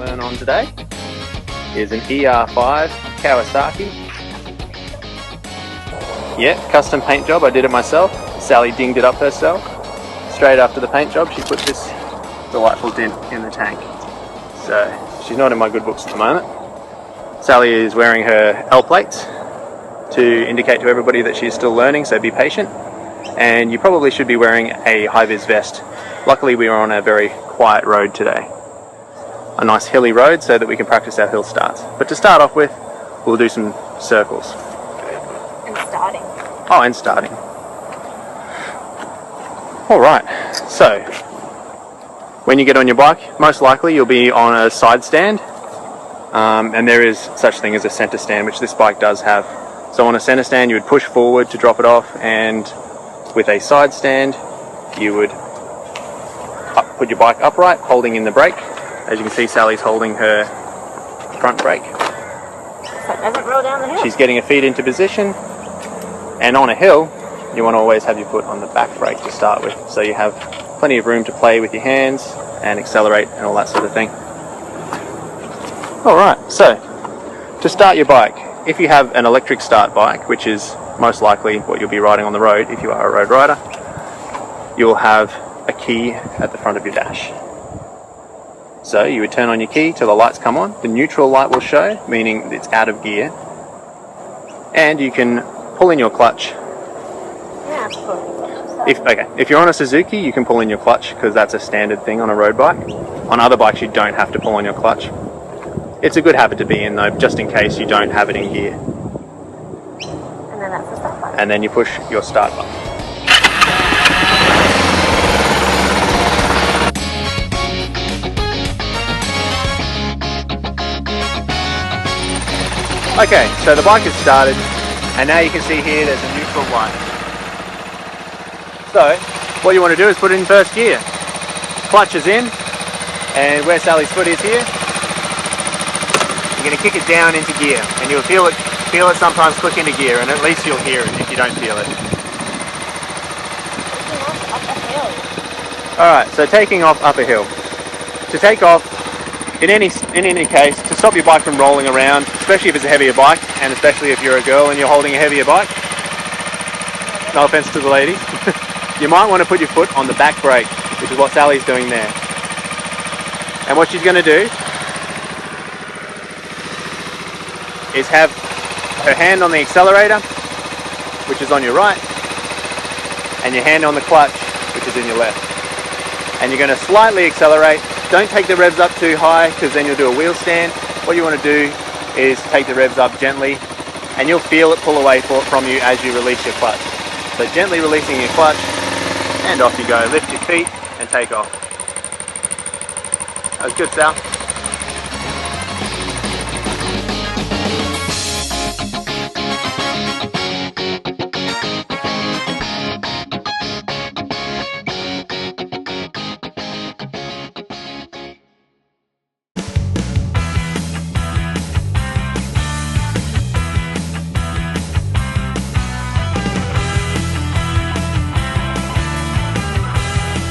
learn on today is an ER-5 Kawasaki. Yeah, custom paint job, I did it myself. Sally dinged it up herself. Straight after the paint job, she put this delightful dent in the tank. So, she's not in my good books at the moment. Sally is wearing her L plates to indicate to everybody that she's still learning, so be patient. And you probably should be wearing a high-vis vest. Luckily we are on a very quiet road today. A nice hilly road so that we can practice our hill starts. But to start off with, we'll do some circles. And starting. Oh, and starting. Alright, so when you get on your bike, most likely you'll be on a side stand. And there is such thing as a center stand, which this bike does have. So on a center stand you would push forward to drop it off, and with a side stand you would put your bike upright, holding in the brake. As you can see, Sally's holding her front brake. So it doesn't roll down the hill. She's getting her feet into position, and on a hill you want to always have your foot on the back brake to start with, so you have plenty of room to play with your hands and accelerate and all that sort of thing. Alright, so to start your bike, if you have an electric start bike, which is most likely what you'll be riding on the road if you are a road rider, you'll have a key at the front of your dash. So you would turn on your key till the lights come on. The neutral light will show, meaning it's out of gear. And you can pull in your clutch. Yeah, If you're on a Suzuki, you can pull in your clutch because that's a standard thing on a road bike. On other bikes you don't have to pull on your clutch. It's a good habit to be in though, just in case you don't have it in gear. And then that's the start button. And then you push your start button. Okay, so the bike is started, and now you can see here there's a neutral light. So, what you want to do is put it in first gear. Clutch is in, and where Sally's foot is here, you're going to kick it down into gear, and you'll feel it sometimes click into gear, and at least you'll hear it if you don't feel it. Alright, so taking off up a hill. To take off, in any case, to stop your bike from rolling around, especially if it's a heavier bike, and especially if you're a girl and you're holding a heavier bike, no offense to the ladies, you might want to put your foot on the back brake, which is what Sally's doing there. And what she's going to do is have her hand on the accelerator, which is on your right, and your hand on the clutch, which is in your left. And you're going to slightly accelerate. Don't take the revs up too high because then you'll do a wheel stand. What you want to do is take the revs up gently, and you'll feel it pull away from you as you release your clutch. So gently releasing your clutch, and off you go. Lift your feet and take off. That was good, Sal.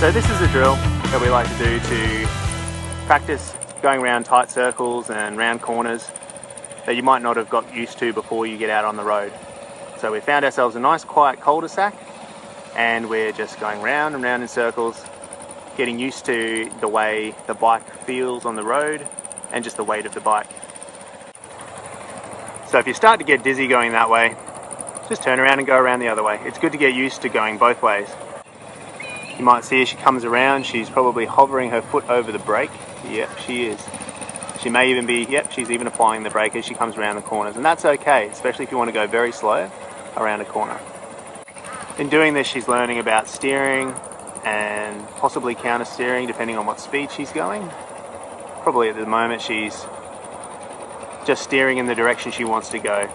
So this is a drill that we like to do to practice going around tight circles and round corners that you might not have got used to before you get out on the road. So we found ourselves a nice quiet cul-de-sac, and we're just going round and round in circles, getting used to the way the bike feels on the road and just the weight of the bike. So if you start to get dizzy going that way, just turn around and go around the other way. It's good to get used to going both ways. You might see as she comes around, she's probably hovering her foot over the brake. Yep, she is. She may even be, yep, she's even applying the brake as she comes around the corners. And that's okay, especially if you want to go very slow around a corner. In doing this, she's learning about steering and possibly counter steering depending on what speed she's going. Probably at the moment she's just steering in the direction she wants to go.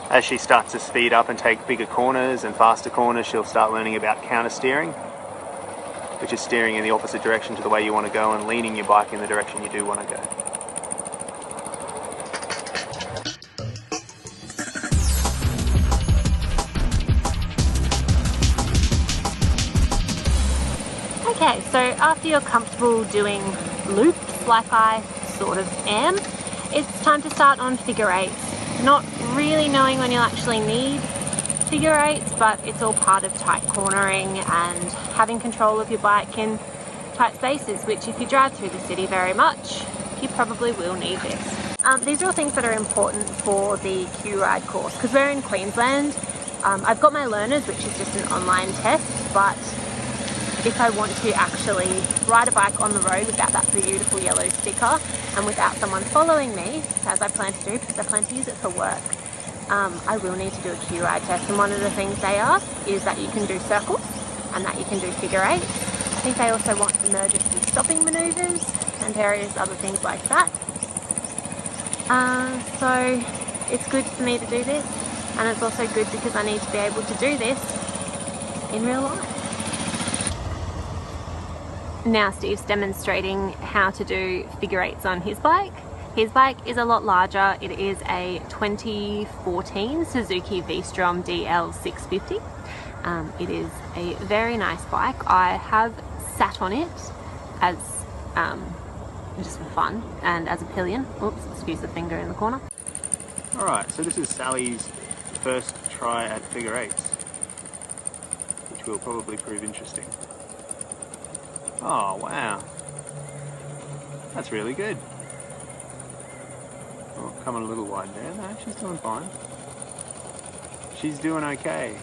As she starts to speed up and take bigger corners and faster corners, she'll start learning about counter steering, which is steering in the opposite direction to the way you want to go and leaning your bike in the direction you do want to go. Okay, so after you're comfortable doing loops like I sort of am, it's time to start on figure eights. Not really knowing when you'll actually need figure eights, but it's all part of tight cornering and having control of your bike in tight spaces, which if you drive through the city very much, you probably will need this. These are all things that are important for the Q-Ride course because we're in Queensland. I've got my learners, which is just an online test, but if I want to actually ride a bike on the road without that beautiful yellow sticker and without someone following me, as I plan to do because I plan to use it for work, I will need to do a Q-Ride test. And one of the things they ask is that you can do circles and that you can do figure eights. I think they also want emergency stopping manoeuvres and various other things like that. So it's good for me to do this, and it's also good because I need to be able to do this in real life. Now Steve's demonstrating how to do figure eights on his bike. His bike is a lot larger. It is a 2014 Suzuki V-Strom DL650. It is a very nice bike. I have sat on it as just for fun and as a pillion. Oops, excuse the finger in the corner. Alright, so this is Sally's first try at figure eights, which will probably prove interesting. Oh wow, that's really good. Oh, coming a little wide there. No, she's doing fine. She's doing okay.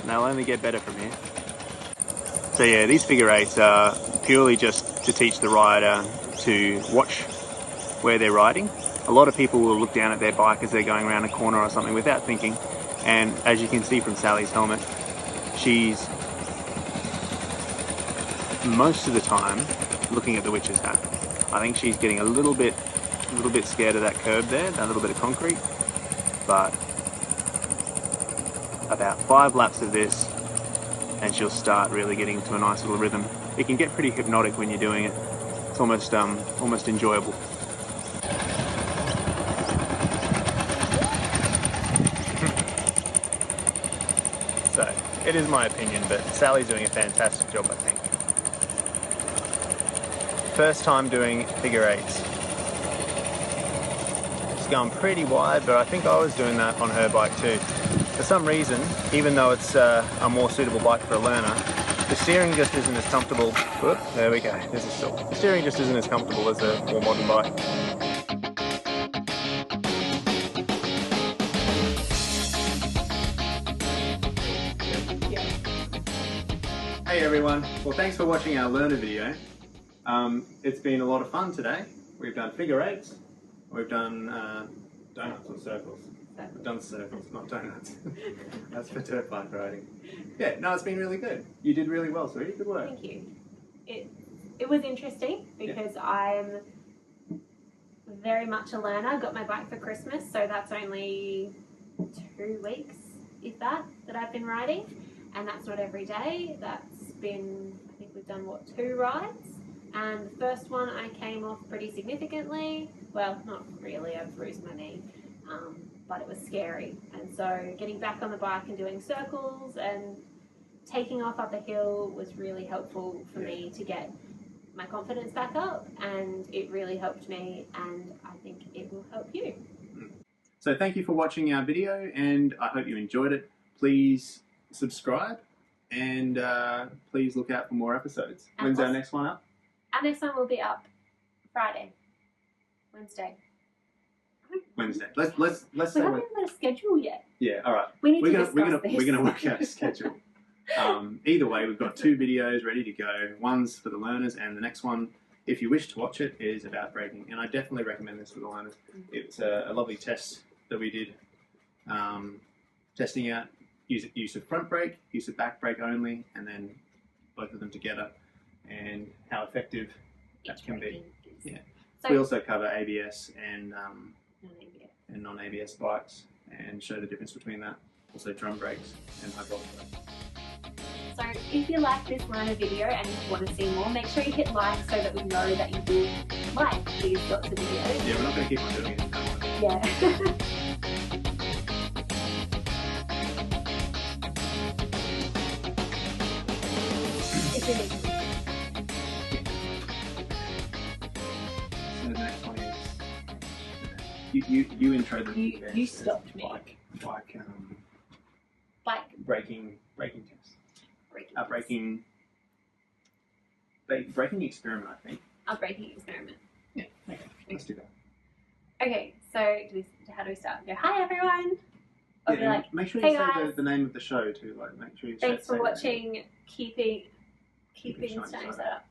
And they'll only get better from here. So yeah, these figure eights are purely just to teach the rider to watch where they're riding. A lot of people will look down at their bike as they're going around a corner or something without thinking. And as you can see from Sally's helmet, she's most of the time looking at the witch's hat. I think she's getting a little bit scared of that curb there, that little bit of concrete. But about 5 laps of this and she'll start really getting into a nice little rhythm. It can get pretty hypnotic when you're doing it. It's almost enjoyable. So, it is my opinion, but Sally's doing a fantastic job, I think. First time doing figure eights. She's going pretty wide, but I think I was doing that on her bike too. For some reason, even though it's a more suitable bike for a learner, the steering just isn't as comfortable. Whoop, there we go, there's a stop. The steering just isn't as comfortable as a more modern bike. Hey everyone, well thanks for watching our learner video. It's been a lot of fun today. We've done figure eights, we've done donuts or circles. We've done circles, not donuts. That's for dirt bike riding. Yeah, no, it's been really good. You did really well, sweetie. Good work. Thank you. It was interesting because I'm very much a learner. Got my bike for Christmas, so that's only 2 weeks, if that I've been riding. And that's not every day. That's been, I think we've done, what, 2 rides? And the first one I came off pretty significantly. Well, not really, I've bruised my knee. But it was scary. And so getting back on the bike and doing circles and taking off up a hill was really helpful for me to get my confidence back up, and it really helped me, and I think it will help you. So thank you for watching our video, and I hope you enjoyed it. Please subscribe, and please look out for more episodes. And when's our next one up? Our next one will be up Wednesday. Let's we say haven't got a schedule yet. Yeah, all right. We're gonna work out a schedule. Either way, we've got 2 videos ready to go. One's for the learners, and the next one, if you wish to watch it, is about braking. And I definitely recommend this for the learners. It's a lovely test that we did, testing out use of front brake, use of back brake only, and then both of them together, and how effective that can be. Yeah. So we also cover ABS and non-ABS bikes, and show the difference between that. Also drum brakes and hydraulic brakes. So if you like this learner video and you want to see more, make sure you hit like so that we know that you do like these sorts of videos. Yeah, we're not going to keep on doing it. Yeah. It's really You intro the You stopped me. Bike braking test. Braking experiment, I think. Our braking experiment. Yeah. Okay. Let's do that. Okay, so how do we start? Go, hi everyone. Or be like, make sure hey you say guys. the name of the show too. Like, make sure you. Thanks for say watching. Keeping Shiny Shiny Side Setup.